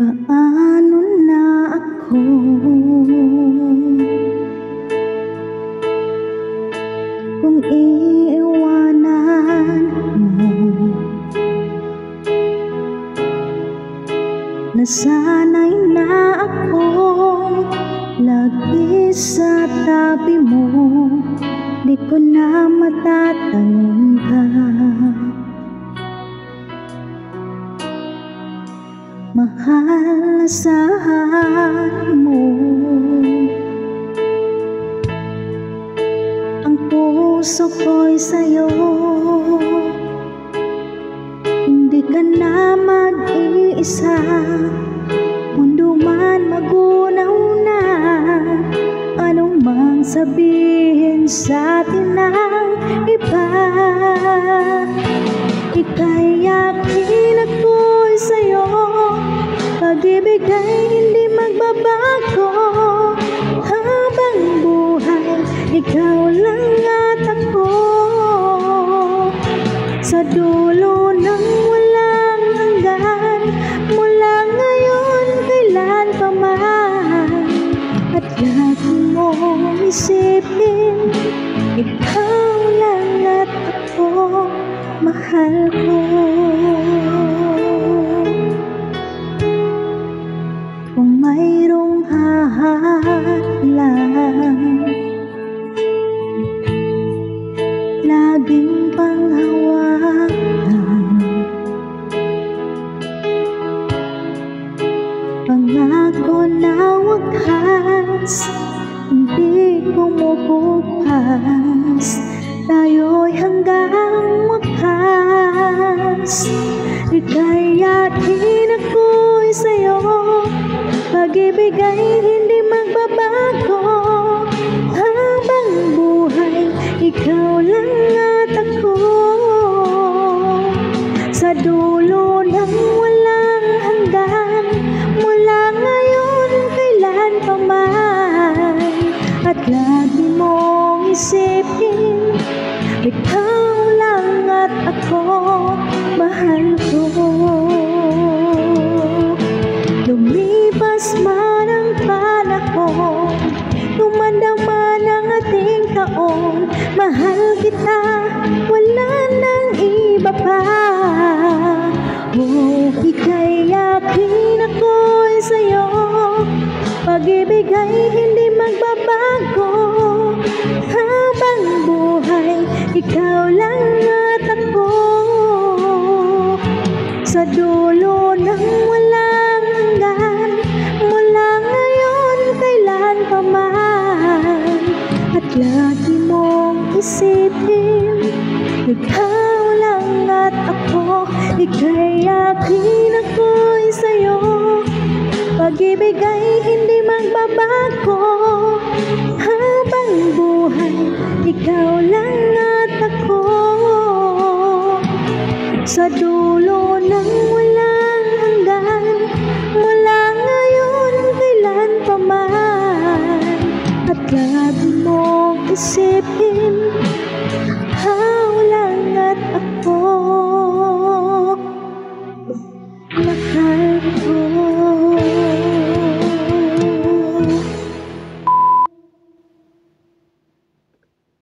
Paano na ako kung iiwanan mo? Nasanay na akong lagi sa tabi mo, di ko na matatanggap. Mahal na saan mo ang puso ko'y sa'yo. Hindi ka na mag-iisa, mundo man magunaw na. Anong mang sabihin sa atin ng iba, ika'y yakin ako'y sa'yo. Pag-ibig ay hindi magbabago, habang buhay ikaw lang at ako. Sa dulo ng walang hanggan, mula ngayon kailan pa man. At lagi mong isipin, ikaw lang at ako, mahal ko. Kung mayroong hahalang, laging panghawakan, pangako na wakas, hindi kumukupas, tayo'y hanggang wakas. Ika'y yakin ako'y sa'yo, pag-ibig ay hindi magbabago, habang buhay ikaw lang at ako. Sa dulo ng walang hanggan, mula ngayon kailan pa man. At lagi mong isipin, ikaw lang at ako, mahal ko. Lumipas man ang panahon, tumanda man ang ating taon, mahal kita, wala nang iba pa. Oh, ika'y yakin ako'y sa'yo, pag-ibig ay hindi magbabago, habang buhay ikaw lang at ako. Sa dulo ng walang hanggan, mula ngayon kailan pa man. At lagi mong isipin, ikaw lang at ako. Ika'y yakin ako'y sa'yo, pag-ibig ay hindi magbabago, habang buhay ikaw lang at ako. Sa dulo ng walang hanggan, mula ngayon kailan pa man. At lagi mong isipin,